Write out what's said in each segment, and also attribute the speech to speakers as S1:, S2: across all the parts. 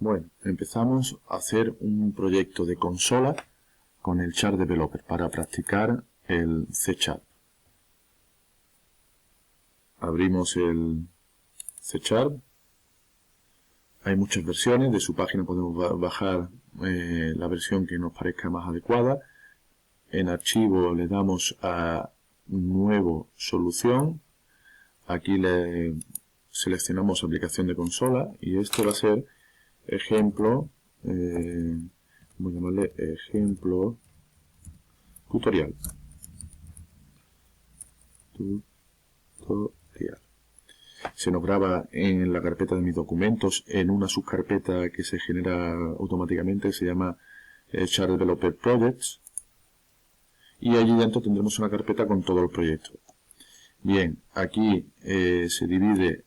S1: Bueno, empezamos a hacer un proyecto de consola con el Sharp Developer para practicar el C#. Abrimos el C#. Hay muchas versiones, de su página podemos bajar la versión que nos parezca más adecuada. En archivo le damos a nuevo solución. Aquí le seleccionamos aplicación de consola y esto va a ser ejemplo, vamos a llamarle ejemplo tutorial. Se nos graba en la carpeta de mis documentos en una subcarpeta que se genera automáticamente, se llama Sharp Developer Projects, y allí dentro tendremos una carpeta con todo el proyecto. Bien, aquí se divide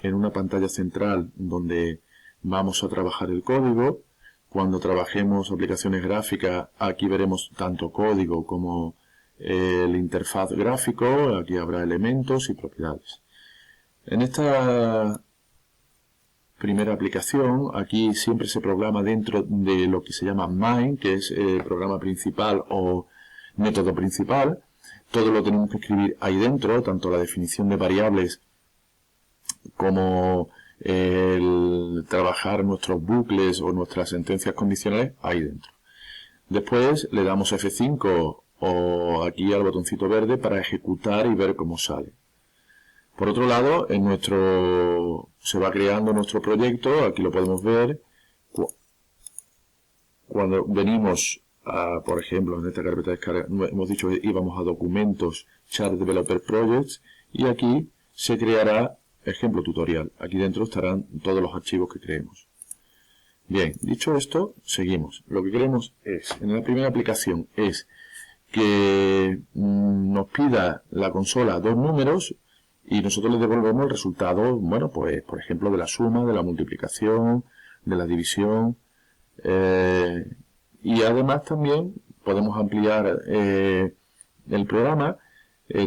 S1: en una pantalla central donde vamos a trabajar el código. Cuando trabajemos aplicaciones gráficas, aquí veremos tanto código como el interfaz gráfico. Aquí habrá elementos y propiedades. En esta primera aplicación, aquí siempre se programa dentro de lo que se llama main, que es el programa principal o método principal. Todo lo tenemos que escribir ahí dentro, tanto la definición de variables como el trabajar nuestros bucles o nuestras sentencias condicionales ahí dentro. Después le damos F5 o aquí al botoncito verde para ejecutar y ver cómo sale. Por otro lado, se va creando nuestro proyecto, aquí lo podemos ver. Cuando venimos a, por ejemplo, en esta carpeta de descarga, hemos dicho que íbamos a documentos, Sharp Developer Projects, y aquí se creará ejemplo tutorial. Aquí dentro estarán todos los archivos que creemos. Bien, dicho esto, seguimos. Lo que queremos es, en la primera aplicación, es que nos pida la consola dos números y nosotros le devolvemos el resultado, bueno, pues, por ejemplo, de la suma, de la multiplicación, de la división, y además también podemos ampliar el programa.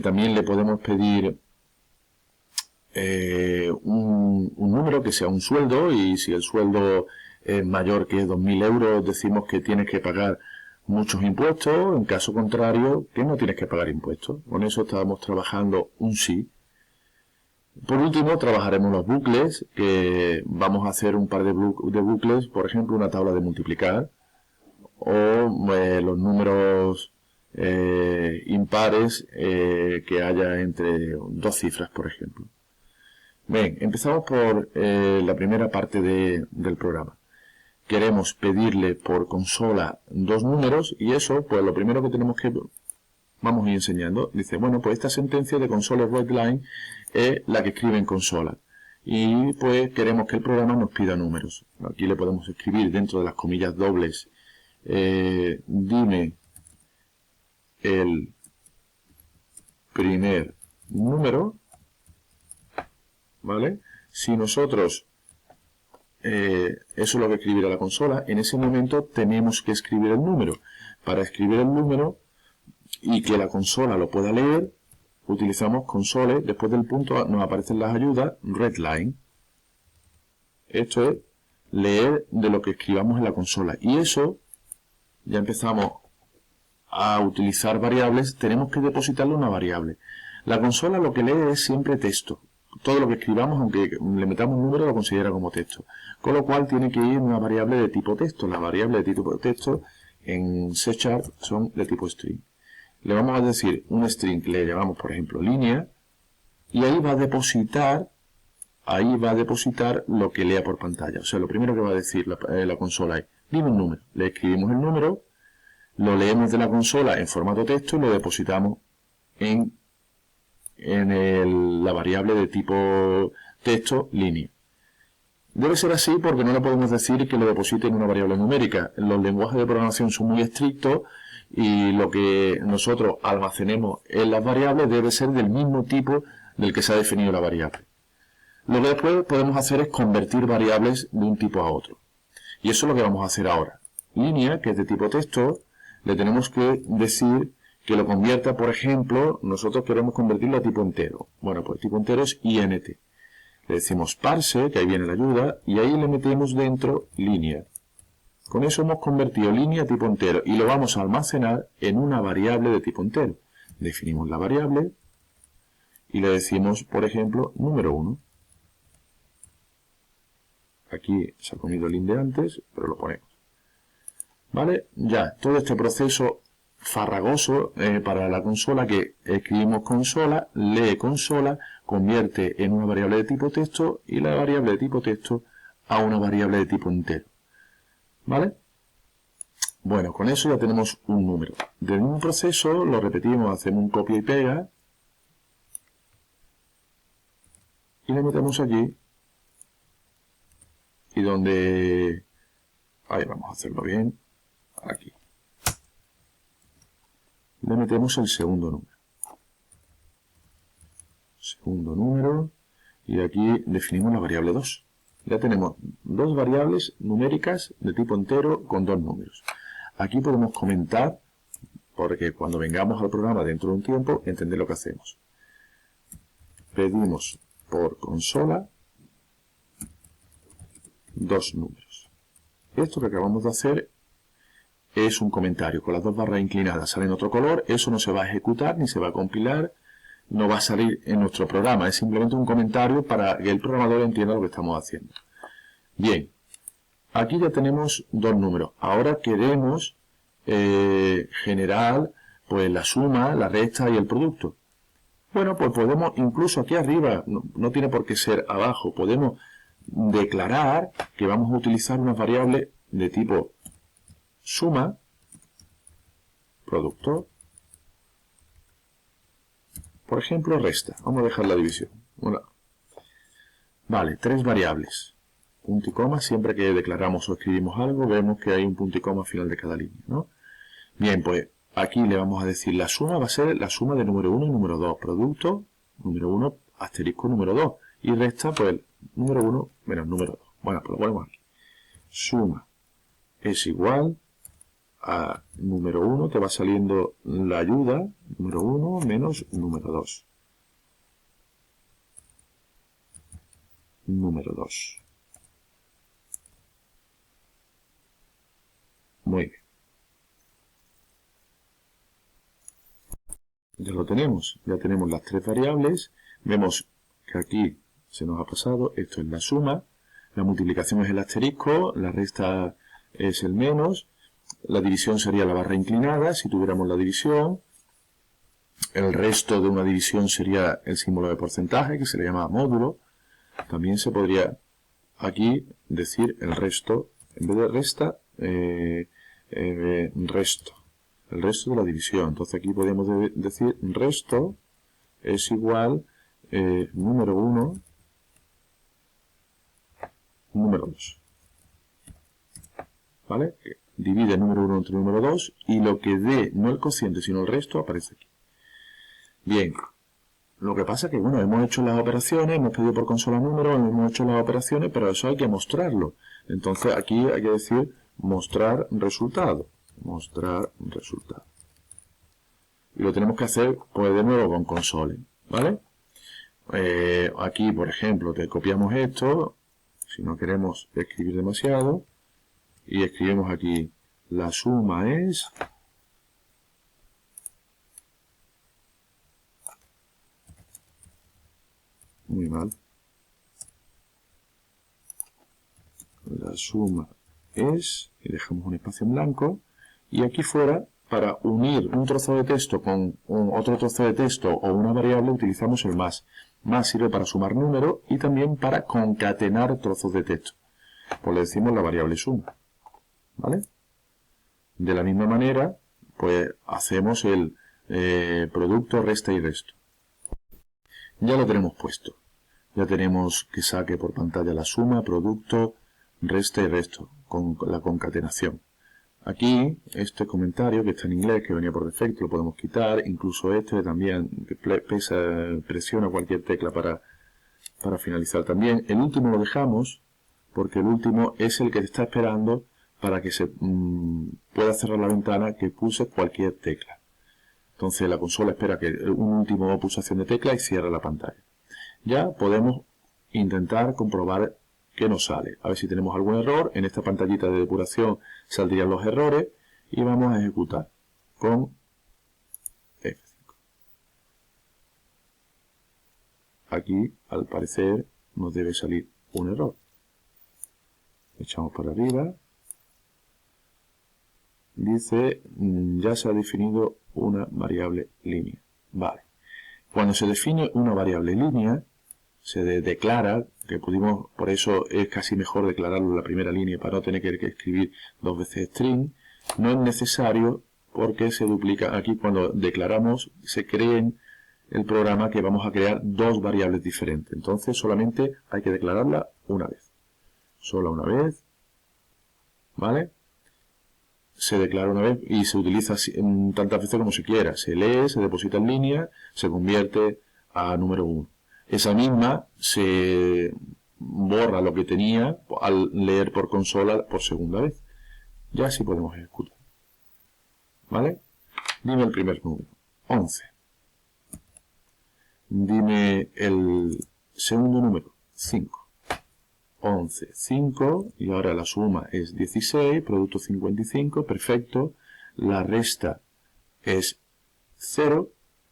S1: También le podemos pedir un número que sea un sueldo, y si el sueldo es mayor que 2.000 euros decimos que tienes que pagar muchos impuestos, en caso contrario que no tienes que pagar impuestos. Con eso estábamos trabajando un sí. Por último trabajaremos los bucles, que vamos a hacer un par de bucles, por ejemplo una tabla de multiplicar o los números impares que haya entre dos cifras, por ejemplo. Bien, empezamos por la primera parte del programa. Queremos pedirle por consola dos números y eso, pues lo primero que tenemos que... Vamos a ir enseñando. Dice, bueno, pues esta sentencia de console readline es la que escribe en consola. Y pues queremos que el programa nos pida números. Aquí le podemos escribir dentro de las comillas dobles, dime el primer número. ¿Vale? Si nosotros eso es lo que escribirá la consola, en ese momento tenemos que escribir el número. Para escribir el número y que la consola lo pueda leer, utilizamos console, después del punto nos aparecen las ayudas, readline. Esto es leer de lo que escribamos en la consola. Y eso, ya empezamos a utilizar variables, tenemos que depositarle una variable. La consola lo que lee es siempre texto. Todo lo que escribamos, aunque le metamos un número, lo considera como texto. Con lo cual tiene que ir una variable de tipo texto. Las variables de tipo texto en C# son de tipo string. Le vamos a decir un string que le llamamos, por ejemplo, línea, y ahí va a depositar lo que lea por pantalla. O sea, lo primero que va a decir la consola es, dime un número. Le escribimos el número, lo leemos de la consola en formato texto y lo depositamos en la variable de tipo texto línea. Debe ser así porque no le podemos decir que lo deposite en una variable numérica. Los lenguajes de programación son muy estrictos y lo que nosotros almacenemos en las variables debe ser del mismo tipo del que se ha definido la variable. Lo que después podemos hacer es convertir variables de un tipo a otro. Y eso es lo que vamos a hacer ahora. Línea, que es de tipo texto, le tenemos que decir que lo convierta, por ejemplo, nosotros queremos convertirlo a tipo entero. Bueno, pues tipo entero es int. Le decimos parse, que ahí viene la ayuda, y ahí le metemos dentro línea. Con eso hemos convertido línea a tipo entero y lo vamos a almacenar en una variable de tipo entero. Definimos la variable y le decimos, por ejemplo, número 1. Aquí se ha comido el int de antes, pero lo ponemos. ¿Vale? Ya, todo este proceso farragoso para la consola que escribimos consola, lee consola, convierte en una variable de tipo texto y la variable de tipo texto a una variable de tipo entero. ¿Vale? Bueno, con eso ya tenemos un número. Del mismo proceso lo repetimos, hacemos un copia y pega y le metemos aquí y donde... Ahí vamos a hacerlo bien. Aquí. Le metemos el segundo número. Segundo número. Y aquí definimos la variable 2. Ya tenemos dos variables numéricas de tipo entero con dos números. Aquí podemos comentar, porque cuando vengamos al programa dentro de un tiempo, entender lo que hacemos. Pedimos por consola dos números. Esto que acabamos de hacer es un comentario con las dos barras inclinadas. Sale en otro color, eso no se va a ejecutar ni se va a compilar, no va a salir en nuestro programa. Es simplemente un comentario para que el programador entienda lo que estamos haciendo. Bien, aquí ya tenemos dos números. Ahora queremos generar pues la suma, la resta y el producto. Bueno, pues podemos, incluso aquí arriba, no tiene por qué ser abajo, podemos declarar que vamos a utilizar unas variables de tipo suma, producto, por ejemplo, resta. Vamos a dejar la división. Bueno, vale, tres variables. Punto y coma, siempre que declaramos o escribimos algo, vemos que hay un punto y coma al final de cada línea, ¿no? Bien, pues aquí le vamos a decir la suma va a ser la suma de número 1 y número 2. Producto, número 1, asterisco número 2. Y resta, pues, número 1 menos número 2. Bueno, pues lo ponemos aquí. Suma es igual a número 1, te va saliendo la ayuda, número 1 menos número 2. Número 2. Muy bien. Ya lo tenemos, ya tenemos las tres variables. Vemos que aquí se nos ha pasado, esto es la suma, la multiplicación es el asterisco, la resta es el menos, la división sería la barra inclinada, si tuviéramos la división. El resto de una división sería el símbolo de porcentaje, que se le llama módulo. También se podría aquí decir el resto, en vez de resta, resto. El resto de la división. Entonces aquí podemos decir resto es igual número 1, número 2. ¿Vale? Divide el número 1 entre el número 2 y lo que dé, no el cociente, sino el resto, aparece aquí. Bien, lo que pasa es que, bueno, hemos hecho las operaciones, hemos pedido por consola número, hemos hecho las operaciones, pero eso hay que mostrarlo. Entonces aquí hay que decir mostrar resultado. Mostrar resultado. Y lo tenemos que hacer, pues, de nuevo con console, ¿vale? Aquí, por ejemplo, te copiamos esto, si no queremos escribir demasiado, y escribimos aquí, la suma es... Muy mal. La suma es, y dejamos un espacio en blanco, y aquí fuera, para unir un trozo de texto con otro trozo de texto o una variable, utilizamos el más. Más sirve para sumar números y también para concatenar trozos de texto. Pues le decimos la variable suma. ¿Vale? De la misma manera, pues hacemos el producto, resta y resto. Ya lo tenemos puesto. Ya tenemos que saque por pantalla la suma, producto, resta y resto, con la concatenación. Aquí, este comentario que está en inglés, que venía por defecto, lo podemos quitar. Incluso este también presiona cualquier tecla para finalizar también. El último lo dejamos, porque el último es el que te está esperando para que se pueda cerrar la ventana, que pulse cualquier tecla. Entonces la consola espera que una última pulsación de tecla y cierra la pantalla. Ya podemos intentar comprobar que nos sale. A ver si tenemos algún error. En esta pantallita de depuración saldrían los errores y vamos a ejecutar con F5. Aquí, al parecer, nos debe salir un error. Echamos para arriba. Dice, ya se ha definido una variable línea. Vale. Cuando se define una variable línea, se declara, que pudimos, por eso es casi mejor declararlo en la primera línea para no tener que escribir dos veces string. No es necesario porque se duplica. Aquí cuando declaramos, se crea en el programa que vamos a crear dos variables diferentes. Entonces solamente hay que declararla una vez. Solo una vez. ¿Vale? Se declara una vez y se utiliza tantas veces como se quiera. Se lee, se deposita en línea, se convierte a número 1. Esa misma se borra lo que tenía al leer por consola por segunda vez. Ya sí podemos ejecutar. ¿Vale? Dime el primer número. 11. Dime el segundo número. 5. 11, 5, y ahora la suma es 16, producto 55, perfecto. La resta es 0,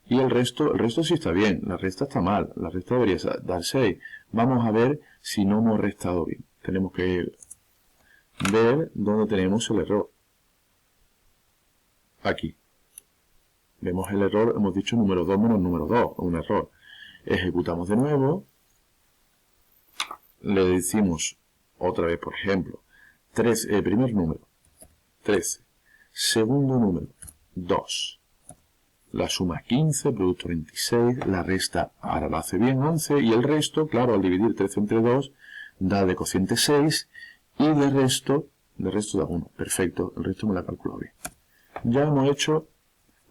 S1: y el resto sí está bien, la resta está mal, la resta debería dar 6. Vamos a ver si no hemos restado bien. Tenemos que ver dónde tenemos el error. Aquí. Vemos el error, hemos dicho número 2 menos número 2, un error. Ejecutamos de nuevo. Le decimos otra vez, por ejemplo, 13, primer número, 13, segundo número, 2. La suma 15, producto 26, la resta ahora lo hace bien, 11, y el resto, claro, al dividir 13 entre 2, da de cociente 6, y de resto da 1. Perfecto, el resto me lo ha calculado bien. Ya hemos hecho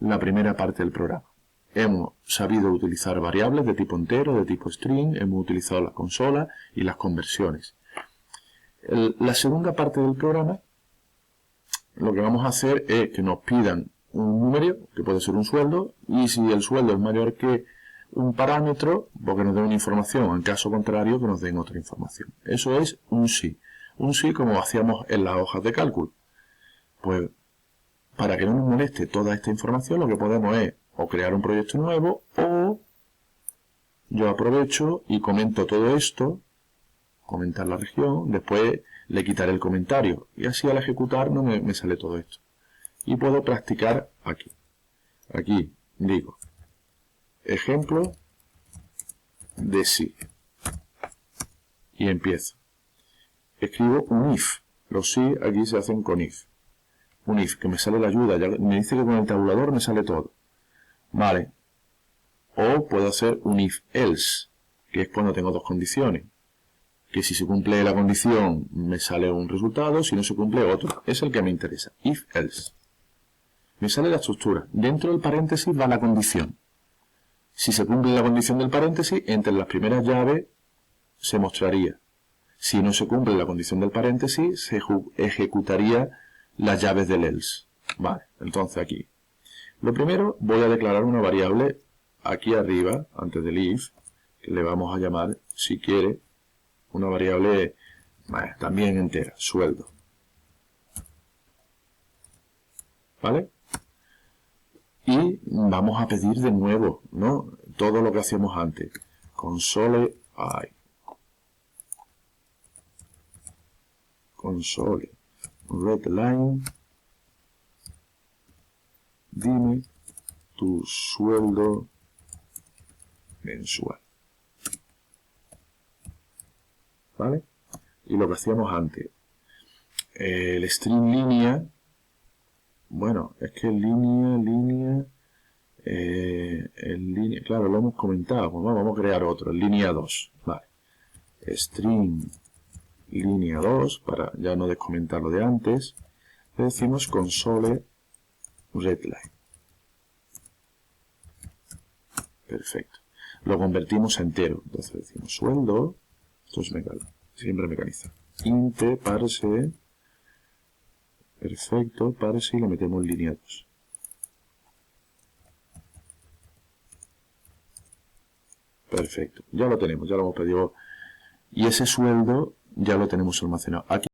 S1: la primera parte del programa. Hemos sabido utilizar variables de tipo entero, de tipo string, hemos utilizado la consola y las conversiones. La segunda parte del programa, lo que vamos a hacer es que nos pidan un número, que puede ser un sueldo, y si el sueldo es mayor que un parámetro, porque nos den una información, en caso contrario, que nos den otra información. Eso es un sí. Un sí como hacíamos en las hojas de cálculo. Pues, para que no nos moleste toda esta información, lo que podemos es o crear un proyecto nuevo, o yo aprovecho y comento todo esto, comentar la región, después le quitaré el comentario, y así al ejecutar no me sale todo esto. Y puedo practicar aquí. Aquí digo, ejemplo de sí. Y empiezo. Escribo un if. Los sí aquí se hacen con if. Un if, que me sale la ayuda, ya me dice que con el tabulador me sale todo. Vale. O puedo hacer un if-else, que es cuando tengo dos condiciones. Que si se cumple la condición me sale un resultado, si no se cumple otro. Es el que me interesa. If-else. Me sale la estructura. Dentro del paréntesis va la condición. Si se cumple la condición del paréntesis, entre las primeras llaves se mostraría. Si no se cumple la condición del paréntesis, se ejecutaría las llaves del else. Vale, entonces aquí. Lo primero, voy a declarar una variable aquí arriba, antes del if, que le vamos a llamar, si quiere, una variable también entera, sueldo. ¿Vale? Y vamos a pedir de nuevo, ¿no? Todo lo que hacíamos antes. Console readline, dime tu sueldo mensual. ¿Vale? Y lo que hacíamos antes. El string línea, bueno, es que línea, claro, lo hemos comentado. Pues vamos a crear otro, línea 2. Vale. String línea 2, para ya no descomentar lo de antes, le decimos console readline. Perfecto. Lo convertimos a entero. Entonces decimos sueldo. Esto es siempre mecaniza. Int parse. Perfecto. Parse y le metemos línea 2. Perfecto. Ya lo tenemos. Ya lo hemos pedido y ese sueldo ya lo tenemos almacenado. Aquí